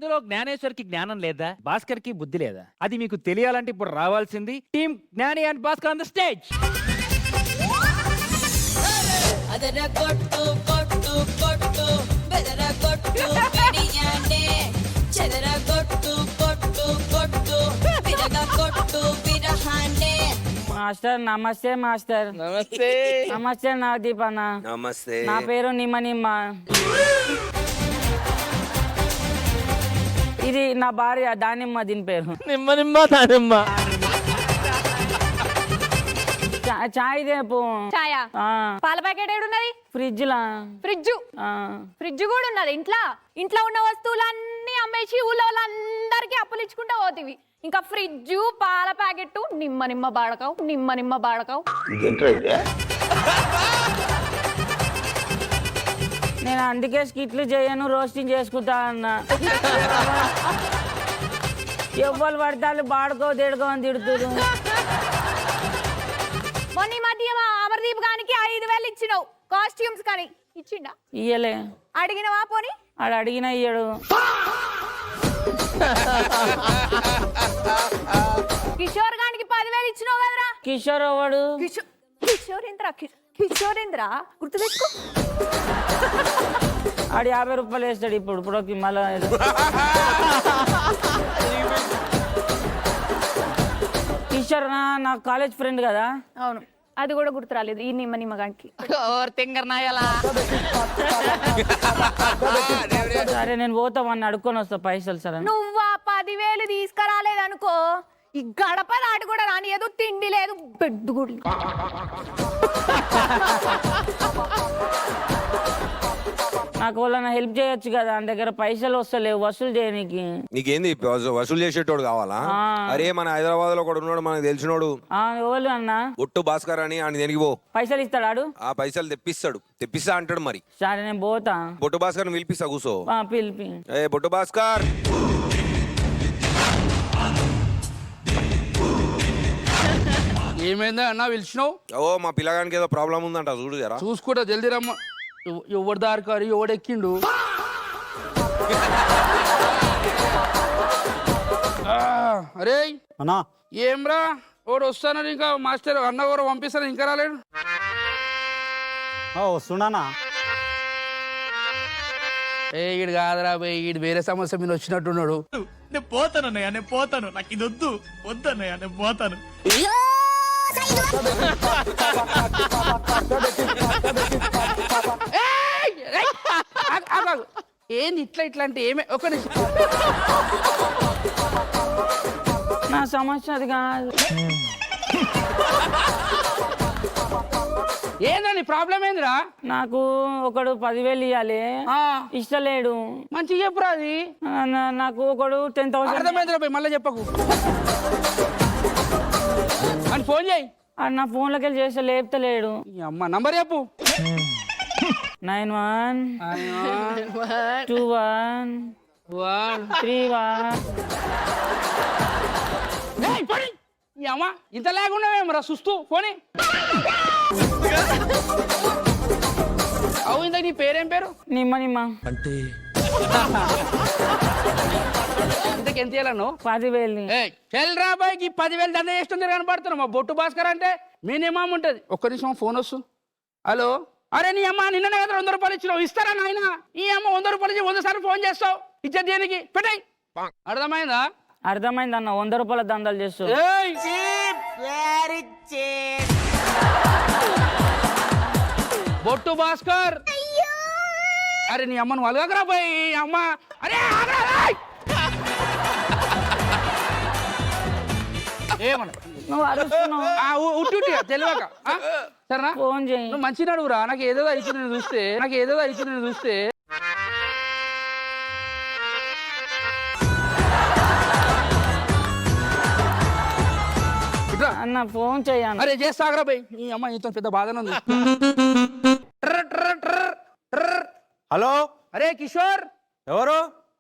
ఇందులో జ్ఞానేశ్వర్కి జ్ఞానం లేదా, భాస్కర్ కి బుద్ధి లేదా? అది మీకు తెలియాలంటే ఇప్పుడు రావాల్సింది టీమ్ జ్ఞాని and Bhaskar on the stage. ಅದರ ಕೊಟ್ಟು ಕೊಟ್ಟು ಕೊಟ್ಟು ಬೆದರ ಕೊಟ್ಟು ಬಿಡಿಯಾನೆ ಚದರ ಕೊಟ್ಟು ಕೊಟ್ಟು ಕೊಟ್ಟು ಬಿರಗ ಕೊಟ್ಟು ಬಿರಹಾನೆ. మాస్టర్ నమస్తే మాస్టర్. నమస్తే. నమస్తే నవదీప్ అన్న. నమస్తే. నా పేరు నిమ్మ. ఇది నా భార్య దానిమ్మ, దీని పేరు నిమ్మ దానిమ్మ. చాయ్ దేపు. ఛాయా పాల ప్యాకెట్ ఏడున్నది? ఫ్రిడ్జ్ లా. ఫ్రిడ్జ్ కూడా ఉన్నది ఇంట్లో ఉన్న వస్తువులన్నీ అమ్మేసి ఊళ్ళో వాళ్ళందరికీ అప్పులు ఇచ్చుకుంటా పోతివి. ఇంకా ఫ్రిడ్జ్, పాల ప్యాకెట్, నిమ్మ బాడకావు. నేను అందుకే స్కిట్లు చేయను, రోస్టింగ్ చేసుకుంటా అన్న. ఎవ్వరు పడతారు బాడుకో దేడుకో అని తిడుతురు. మొన్న ఈ మధ్య మా అమర్దీప్ గానికి 5,000 ఇచ్చినావు కాస్ట్యూమ్స్ కానీ. ఇచ్చిండా? ఇయ్యలే. అడిగినవా పోనీ? ఆడు అడిగిన ఇయ్యడు. కిషోర్ గానికి 10,000 ఇచ్చినావు కదరా? కిషోర్ ఎవడు? కిషోరేంద్ర గుర్తు తెచ్చుకో. ఆడు 50 రూపాయలు వేస్తాడు ఇప్పుడు మళ్ళా. కిషోర్ నా కాలేజ్ ఫ్రెండ్ కదా. అవును, అది కూడా గుర్తు రాలేదు ఈ నిమ్మ గానికి. సరే నేను పోతామని అడుక్కొని వస్తా పైసలు. సరే నువ్వు 10,000 తీసుకురాలేదనుకో, ఈ గడప దాటి కూడా రాని. ఏదో తిండి లేదు, బెడ్ కూడా లేదు. నాకు వాళ్ళని హెల్ప్ చేయొచ్చు కదా, నా దగ్గర పైసలు వస్తలేవు వసూలు చేయనీకి. నీకేంది వసూలు చేసేటోడు కావాలా? అరే మన హైదరాబాద్ లో ఒకడు ఉన్నాడు మనకు తెలిసినోడు. ఎవరు అన్న? ఒట్టు భాస్కర్ అని ఆయన దేనికి పో. పైసలు ఇస్తాడు. ఆ పైసలు తెప్పిస్తా అంటాడు మరి. సరే నేను పోతా. బొట్టు భాస్కర్ పిలిపిస్తా కూసో. పిలిపి. ఏ బొట్టు భాస్కర్. ఏమైందా అన్న పిలిచినావు? ఓ మా పిల్లగానికి ఏదో ప్రాబ్లం ఉందంట, చూడు జరా. చూసుకుంటా జల్దీ రమ్మ. ఎవడు దారికారు ఎవడెక్కిండు? అరే అన్నా ఏమ్రా ఓడు వస్తానని ఇంకా మాస్టర్ అన్న కూడా పంపిస్తాను, ఇంకా రాలేడు. వస్తున్నానా? ఈడు కాదురా బే, ఈడు వేరే సమస్య మీద వచ్చినట్టున్నాడు. నేను పోతానన్నయ్య, నాకు ఇది వద్దన్నయ్య, నేను పోతాను. ఏంది ఇట్లా అంటే ఏమే ఒక నా సమస్య అది కాదు. ఏందండి ప్రాబ్లం ఏందిరా? నాకు ఒకడు 10,000 ఇవ్వాలి, ఇష్టలేడు. మంచిగా చెప్పురా అది. నాకు ఒకడు 10,000. అర్థమైందిరా బే, మళ్ళీ చెప్పకు అని ఫోన్ చేయి. నా ఫోన్లోకి వెళ్ళి చేస్తే లేపుతలేడు. అమ్మ నంబర్ చెప్పు. 912131. అమ్మ ఇంత లేకుండా చూస్తూ పోనీ. అవు ఇంత నీ పేరేం పేరు? నిమ్మ. అంటే ఇంతకు ఎంత ఇవ్వాలను? 10,000. చెల్రా బాయ్కి 10,000 దండ చేస్తుంది కనపడుతున్నావు. మా బొట్టు భాస్కర్ అంటే మినిమం ఉంటుంది. ఒక్క నిమిషం ఫోన్ వస్తుంది. హలో, అరే నీ అమ్మ నిన్ననే కదా 100 రూపాయలు ఇచ్చినావు, ఇస్తారా నాయన? ఈ అమ్మ 100 రూపాయలు ఇచ్చి 100 సార్లు ఫోన్ చేస్తావు, ఇచ్చే దేనికి? పెట్టాయి. అర్థమైందా? అర్థమైంది అన్న. 100 రూపాయల దందాలు చేస్తావు. బొట్టు భాస్కర్. అరే నీ అమ్మను అలగరా పోయి అమ్మ. అరే ఏమన్నా నువ్వు అరుస్తున్నావు. ఉట్టి తెలియక సరేనా? ఫోన్ చేయి. నువ్వు మంచి నడువురా. నాకు ఏదో అయితే నేను చూస్తే అన్న ఫోన్ చెయ్యను. అరే చేస్తాగరా పోయి. ఈ అమ్మ ఇంత పెద్ద బాధనే ఉంది. హలో, అరే కిషోర్, ఎవరు?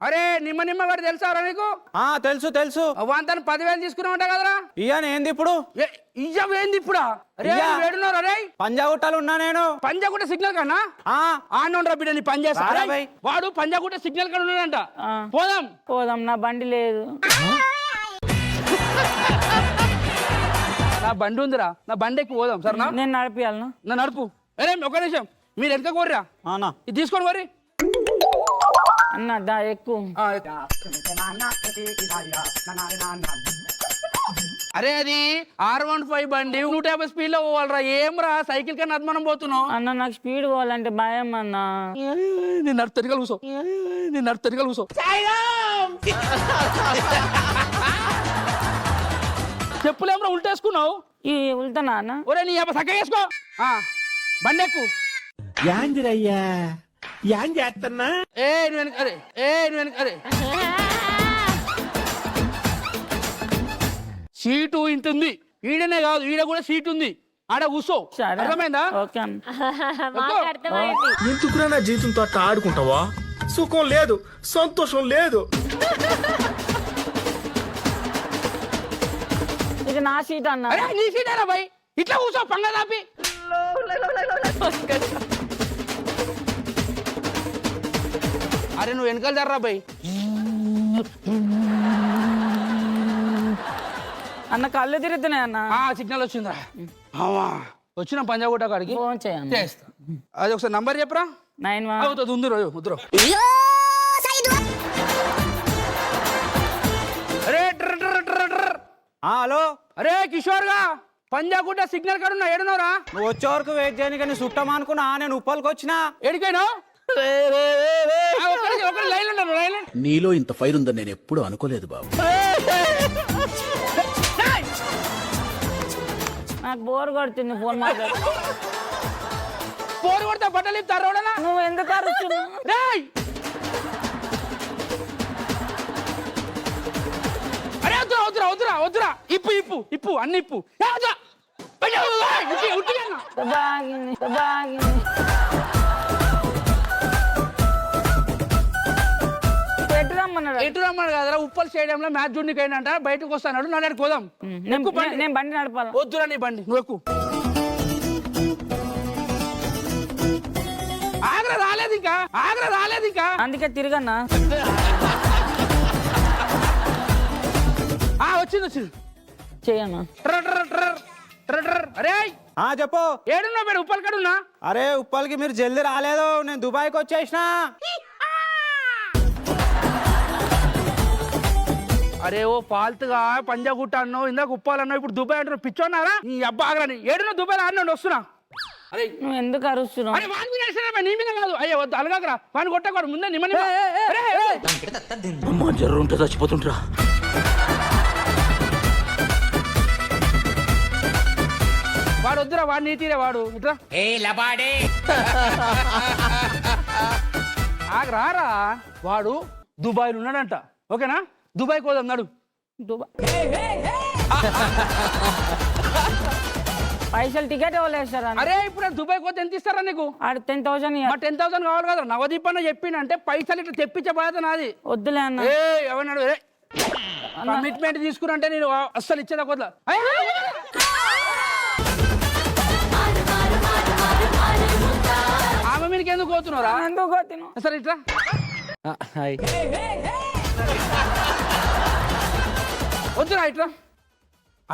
అరే నిమ్మ వాడు తెలుసారా నీకు? తెలుసు తెలుసు. వాంతను 10,000 తీసుకున్నావు అంట కదరా? ఇయ్యాను ఏంది ఇప్పుడు? ఇయ్యం ఏంది ఇప్పుడా? అరే వేడున్నారు అరే పంజాగుట్టలు ఉన్నా నేను. పంజాగుట్ట సిగ్నల్ కన్నా ఆడురా బిడ్డ నీ పని చేస్తా. రారా బై. వాడు పంజాగుట్ట సిగ్నల్ కాడ ఉన్నాడంట. పోదాం. నా బండి లేదు. నా బండి ఉందిరా, నా బండి ఎక్కి పోదాం సరేనా? నేను నడిపియాలను. నా నడుపు. అరే ఒక నిమిషం, మీరు ఎంత కోర్రా ఇది తీసుకొని కోరి అన్న దా ఎక్కువ. అరే అది R15 బండి 150 స్పీడ్ లో పోవాలరా. ఏం రా సైకిల్ కన్నా అద్మానం పోతున్నావు అన్న. నాకు స్పీడ్ పోవాలంటే భయం అన్న. నేను నడుపుతాను కూసో, కూసో. చెప్పులేమరా ఉల్టేసుకున్నావు? ఈ వెళ్తానా అన్న? ఒరే నీ అబ్బ సక్క వేసుకో. బండి ఎక్కు. యాందిరయ్యా యాం చేస్తున్నా? అరే సీటు ఇంటుంది. ఈడనే కాదు, ఈడ కూడా సీట్ ఉంది. ఆడ కూసో. సరే. అర్థమైందా? ఓకే అన్న. మాకు అర్థమైంది. ఎందుకురా నా జీవితంతో అట్లా ఆడుకుంటావా? సుఖం లేదు, సంతోషం లేదు. ఇది నా సీట్ అన్న. అరే నీ సీటేరా భయ్, ఇట్లా కూసో పంగ దాపి. అరే నువ్వు వెనకాల జర్రా భయ్. అన్న కళ్ళు తిరుగుతున్నాయి అన్న. సిగ్నల్ వచ్చిందా? వచ్చిన పంజాగుట్ట కాడికి ఫోన్ చేయండి. చేస్తా. అది ఒకసారి నంబర్ చెప్పరా? 91. అవుతుంది, ఉందిరో ఉద్దురో. అరే హలో. అరే కిషోర్ గా పంజాగుట్ట సిగ్నల్ కాడ ఉన్నా. ఏడున్నారా? నువ్వు వచ్చే వరకు వెయిట్ చేయని కానీ చుట్టం అనుకున్నా. నేను ఉప్పల్కి వచ్చినా. ఎడికైనా లైన్ ఉంటారు. లైన్ నీలో ఇంత ఫైర్ ఉందని నేను ఎప్పుడు అనుకోలేదు బాబు. నాకు బోర్ కొడుతుంది ఫోన్ మాట్లాడు. పోరు కొడతా బట్టలు ఇస్తారు. నువ్వు ఎందుకు అరుస్తున్నావు? అరే వద్దురా. ఇప్పు అన్ని ఇప్పు. బాగింది. ఎటు రమ్మన్నాడు కదరా? ఉప్పల్ స్టేడియంలో మ్యాచ్ చూడనికైనా బయటకు వస్తాడు. నన్ను పోదాం. నేను బండి నడపాలి. వద్దురా నీ బండి, నువ్వు ఎక్కు. ఆగ్రా రాలేదు ఇంకా. అందుకే తిరగన్నా. వచ్చింది. చేయన్నా. అరే చెప్పు. ఏడున్నా మేడం? ఉప్పల్ కాడ ఉన్నా. అరే ఉప్పల్కి మీరు జల్దీ రాలేదు. నేను దుబాయ్కి వచ్చేసిన. అరే ఓ పాల్తుగా పంజాగుట్ట అన్నావు, ఇందాక ఉప్పాలన్నావు, ఇప్పుడు దుబాయ్ అంటున్నావు. పిచ్చోన్నారా నీ అబ్బా? ఆగ్రాని ఏడున్నా? దుబాయ్ ఆడినాడు వస్తున్నా. అరే నువ్వు ఎందుకు అరుస్తున్నావు? అరే వాని మీద వేసినా, నీ మీద కాదు. అయ్యో వద్దు అలగాకరా. వాడిని కొట్టకూడదు ముందే. నిమ్మ జర్రు ఉంటే చచ్చిపోతుంటరా. వాడు వద్దురా, వాడు నీ తీరే. వాడు ఇట్లా ఆగరారా. వాడు దుబాయ్లో ఉన్నాడంట. ఓకేనా? దుబాయ్కి పోదాం నడు. పైసలు టికెట్ ఇవ్వలేస్తారా? అరే ఇప్పుడు దుబాయ్కి పోతే ఎంత ఇస్తారా నీకు? 10,000. 10,000 కావాలి కదా. నవదీప్ అన్న చెప్పిండంటే పైసలు ఇట్లా తెప్పించే బాధ నాది. వద్దులే అన్న. ఎవరినాడు కమిట్మెంట్ తీసుకురంటే నేను అస్సలు ఇచ్చేదా కొద్దా. ఆమె మీదకి ఎందుకు పోతున్నారా? ఎందుకు పోతున్నావు? సరే ఇట్లా. వద్దురా ఇట్లా.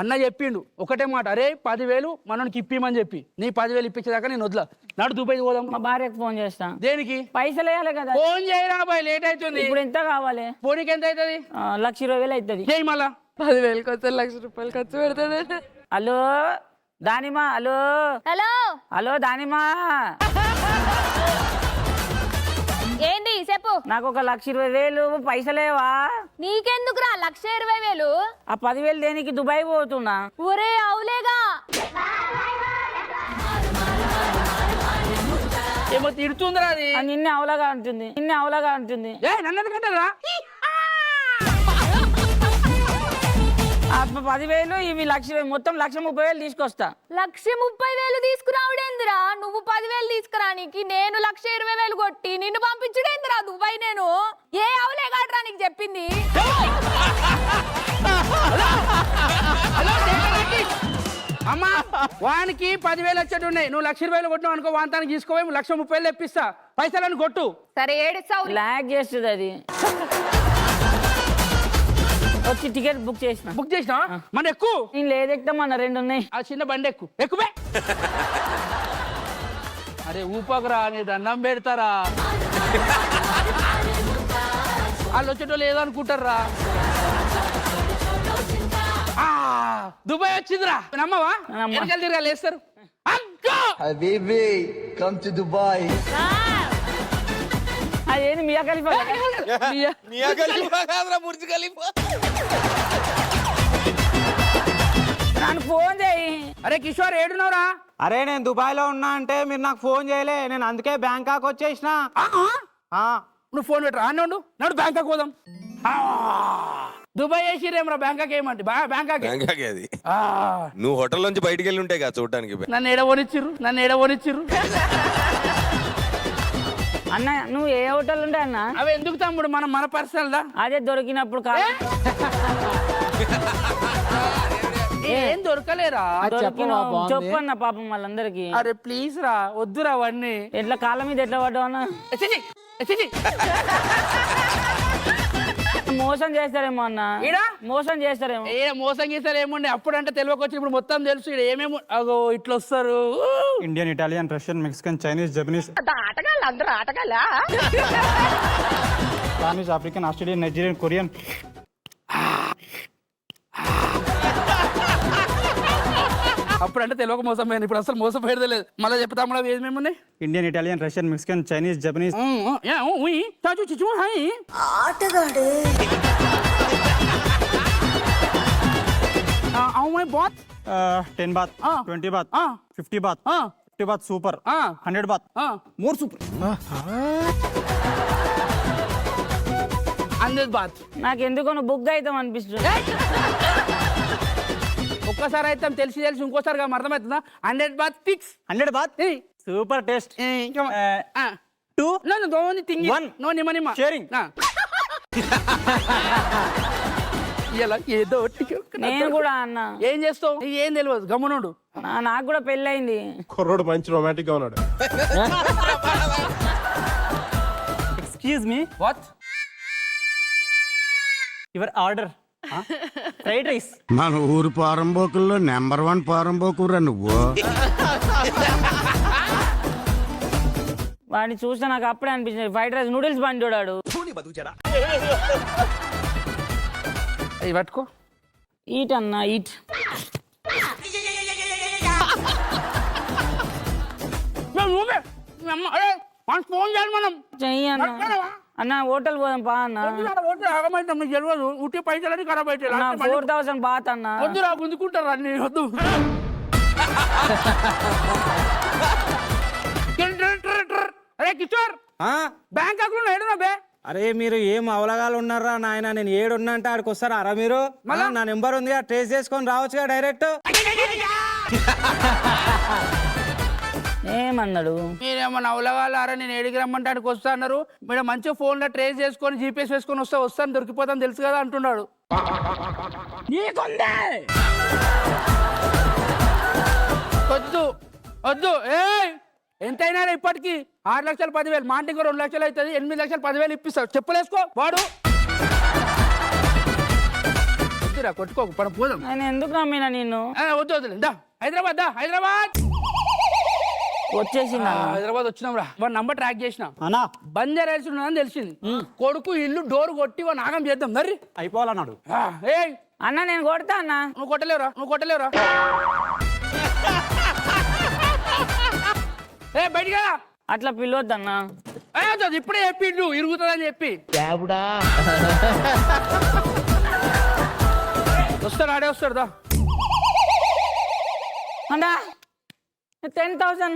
అన్న చెప్పిండు ఒకటే మాట. అరే 10,000 మనకి ఇప్పిమని చెప్పి. నీ 10,000 ఇప్పించేదాకా నేను వద్దులా. నాడు దుబాయ్ పోదాం. మా భార్యకు ఫోన్ చేస్తా. దేనికి? పైసలు వేయాలి కదా. ఫోన్ చేయరా బాయ్, లేట్ అవుతుంది. ఇప్పుడు ఎంత కావాలి? ఫోన్కి ఎంత అవుతుంది? 1,20,000 అవుతుంది. చేయి మళ్ళా. 10,000 వస్తే ₹1,00,000 ఖర్చు పెడతాడు. హలో దానిమా. హలో దానిమా. ఏంది చెప్పు. నాకు ఒక 1,20,000 పైసలేవా? నీకెందుకురా 1,20,000? ఆ 10,000 దేనికి? దుబాయ్ పోతున్నా. ఒరే అవులేగా. ఏమో తిడుతుందిరా అది. నిన్నే అవలాగా అంటుంది. నన్ను ఎందుకంటారా? 10,000 ఇవి 1,00,000 మొత్తం 1,30,000 తీసుకొస్తా. 1,30,000 తీసుకురావుడేందిరా? నువ్వు 10,000 తీసుకురానికి నేను 1,20,000 కొట్టి నిన్ను పంపించుడేందిరా దుబాయ్? నేను ఏ అవులే కాదురా నీకు చెప్పింది. అమ్మా వానికి 10,000 వచ్చేట్టు ఉన్నాయి. నువ్వు 1,20,000 కొట్టినావు అనుకో, వాంతానికి తీసుకోపోయి 1,30,000 తెప్పిస్తా. పైసలను కొట్టు. సరే ఏడుస్తావు. లాగ్ చేస్తుంది అది. వచ్చి టికెట్ బుక్ చేసిన. బుక్ చేసినా మన ఎక్కువ నేను లేదెక్తామన్న 2 ఉన్నాయి. ఆ చిన్న బండి ఎక్కువే. అరే ఊపకరా, నీ దండం పెడతారా, వాళ్ళు వచ్చేటో లేదనుకుంటారా. దుబాయ్ వచ్చిందిరా, నమ్మవా? వెనకాల తిరగా లేస్తారు. Habibi, come to Dubai. అదేంది మియా ఖలీఫా? Burj Khalifa. నన్ను ఫోన్ చేయి. అరే కిషోర్ ఏడున్నావురా? అరే నేను దుబాయ్ లో ఉన్నా అంటే మీరు నాకు ఫోన్ చేయలే, నేను అందుకే బ్యాంకాక్ వచ్చేసిన. నువ్వు ఫోన్ పెట్టరా, అన్న ఉండు, నడు బ్యాంకాక్ పోదాం. దుబాయ్ వేసిరేమరా, బ్యాంకాక్ ఏమంటే బ్యాంకాక్. బ్యాంకాక్ అది. నువ్వు హోటల్ నుంచి బయటికి వెళ్ళి ఉంటాయి కదా చూడటానికి. నన్ను ఏడవనిచ్చిర్రు. అన్న నువ్వు ఏ హోటల్ ఉంటే అన్న? అవి ఎందుకు తమ్ముడు, మన పర్సనల్ దా. అదే దొరికినప్పుడు కాదు. ఏం దొరకలేరా? చెప్పు అన్న పాపం వాళ్ళందరికి. అరే ప్లీజ్ రా, వద్దురా అవన్నీ. ఎట్లా కాళ్ళ మీద ఎట్లా పడ్డావు అన్న? మోసం చేస్తారేమో అన్న. మోసం చేస్తారేమో. మోసం చేస్తారు ఏముండే, అప్పుడంటే తెలియకొచ్చి ఇప్పుడు మొత్తం తెలుసు. ఇక్కడ ఏమేమి అగో ఇట్లా వస్తారు. Indian, Italian, Russian, Mexican, Chinese, Japanese, ఆటగాళ్ళు అందరూ ఆటగాళ్ళ. Spanish, African, Australian, Nigerian, Korean. అప్పుడంటే తెలియక మోసపోయాను, ఇప్పుడు అసలు మోసపోయేది లేదు. మళ్ళీ చెప్తా కూడా ఏమేమి ఉన్నాయి? Indian, Italian, Russian, Mexican, Chinese, Japanese. ఆటగాడు 10 baht, 20 baht, 50 baht, 50 baht super, 100 baht, more super. 100 baht. నాకు ఎందుకో బుక్ అవుతాం అనిపిస్తుంది. ఒక్కసారి అయితే తెలిసి ఇంకోసారి అర్థమవుతుందా? 100 baht fix. 100 baht super taste. 2 1 నిమ్మ షేరింగ్. ఇలా ఏదో నేను కూడా అన్న. ఏం చేస్తావు? ఏం తెలియదు, గమ్మునుండు. నాకు కూడా పెళ్ళయింది. కుర్రోడు మంచి రొమాంటిక్ గా ఉన్నాడు. Excuse me, what your order. Fried rice. మన ఊరు పారంబోకుల్లో నెంబర్ 1 పారంబోకురా నువ్వు. వాడిని చూస్తే నాకు అప్పుడే అనిపించింది ఫ్రైడ్ రైస్ నూడిల్స్ బండి చూడాడు. అవి పట్టుకో. ఈట్ అన్న ఈట్. ఫోన్ చేయాలి మనం. చెయ్యి అన్న. అన్న హోటల్ పోదాం పా అన్న. ఆగమైతే మీకు తెలియదు, ఉట్టి పైసలని ఖరాబ్ అయితే 4,000 బాత్ అన్న. వద్దురా, గుంజుకుంటారు అన్ని. వద్దు. అరే కిషోర్, బ్యాంకాక్ లో ఏడున్నా బే? అరే మీరు ఏం అవలగాలు ఉన్నారా నాయన, నేను ఏడున్నా అంటే ఆడికి వస్తారా అరా మీరు? నా నెంబర్ ఉంది, ట్రేస్ చేసుకొని రావచ్చుగా డైరెక్ట్. ఏమన్నాడు? మీరేమన్నా అవలగాలారా, నేను ఏడికి రమ్మంటే ఆడికి వస్తా అన్నారు. మీరు మంచిగా ఫోన్ లో ట్రేస్ చేసుకొని జీపీఎస్ వేసుకొని వస్తాను, దొరికిపోతాను తెలుసు కదా అంటున్నాడు. వద్దు. ఎంతైనా ఇప్పటికి 6,10,000 మాట, ఇంకో 2 లక్షలు అవుతుంది. 8,10,000 ఇప్పిస్తాడు. చెప్పులేసుకో వాడు. వద్దురా, కొట్టుకోకు, పడ పోదాం. నేను ఎందుకు నమ్మినా నిన్ను? వద్దు. హైదరాబాద్ వచ్చేసింది. హైదరాబాద్ వచ్చినాం రా. వాడు నంబర్ ట్రాక్ చేసిన. అన్నా బంజారా హిల్స్ ఉన్నదని తెలిసింది. కొడుకు ఇల్లు డోర్ కొట్టి వాడు నాగం చేద్దాం మరి. అయిపోవాలన్నాడు. అన్న నేను కొడతా అన్న. నువ్వు కొట్టలేవురా. బయటికి అట్లా పిలవద్దన్న. ఇప్పుడే చెప్పిండు ఇరుగుతుందని చెప్పి. ఆడే వస్తాడు దా. అన్నా 10,000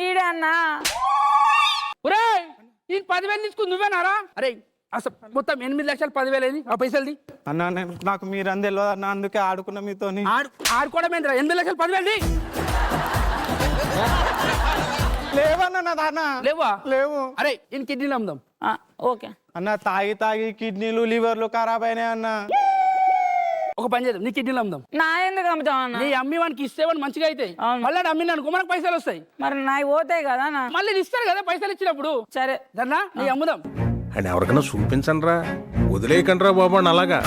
ఈడే అన్నా. ఈ 10,000 తీసుకుని నువ్వేనారా? అరే అసలు మొత్తం 8,10,000 అయింది ఆ పైసలది. అన్న నాకు మీరు అని తెలియదు అన్న, అందుకే ఆడుకున్న మీతోని. ఆడుకోవడం ఏంద్రా 8,10,000 లేవన్న నా దాన్న లేవా? లేవు. అరే ఈయన కిడ్నీలు అమ్ముదాం. ఓకే అన్న తాగి తాగి కిడ్నీలు లివర్లు ఖరాబ్ అయినాయి అన్న. ఒక పని చేద్దాం, నీ కిడ్నీలు అమ్ముదాం. నా ఎందుకు అమ్ముతావు అన్న? నీ అమ్మి వానికి ఇస్తే వాడు మంచిగా అవుతాయి. మళ్ళీ అమ్మిన అనుకో మనకు పైసలు వస్తాయి. మరి నాయి పోతాయి కదా అన్న. మళ్ళీ ఇస్తారు కదా పైసలు ఇచ్చినప్పుడు. సరే దన్నా నీ అమ్ముదాం. అని ఎవరికైనా చూపించండి రా, వదిలేయకండి రా బాబు అని అలాగా.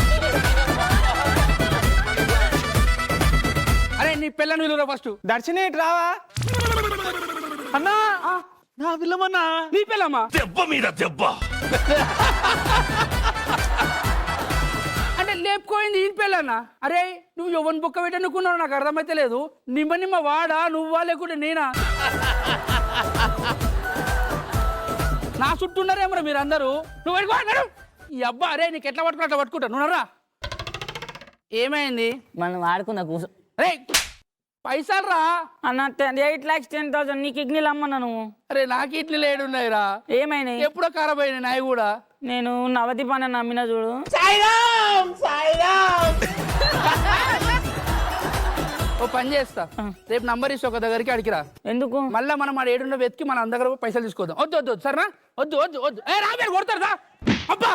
అరే నీ పిల్లని విలువరా ఫస్ట్. దర్శని రావా అన్నా నా పిల్లమన్నా. నీ పిల్లమ్మా? దెబ్బ మీద దెబ్బ. అంటే లేపుకోయింది ఈ పిల్లన్నా. అరే నువ్వు ఎవరిని బుక్క పెట్టనుకున్నావు నాకు అర్థమైతే లేదు. నిమ్మ వాడా నువ్వా లేకుంటే నేనా? నా చుట్టూ ఉన్నారేమరా మీరు అందరూ. నువ్వు వెళ్ళిపోయాడు ఈ అబ్బా. అరే నీకు ఎట్లా పట్టుకున్నా అట్లా పట్టుకుంటా. నువ్వునరా ఏమైంది? మనం ఆడుకున్నా కూర్చో. అరే పైసలు రా అన్న 8,10,000 నీ కిడ్నీలు అమ్మన్నా నువ్వు. అరే నాకు ఇట్లు లేడున్నాయిరా. ఏమైనాయి? ఎప్పుడో ఖరాబ్ అయినాయి నాయి కూడా. నేను నవదీప్ అన్న నమ్మిన చూడు. ఓ పని చేస్తా, రేపు నంబర్ ఇస్తా ఒక దగ్గరికి అడిగిరా. ఎందుకు? మళ్ళీ మనం ఆ ఏడున్న వెతికి మన దగ్గర పైసలు తీసుకోదాం. వద్దు వద్దు సరేనా? వద్దు వద్దు వద్దు. ఏ రా మీరు కొడతారు రా. అబ్బా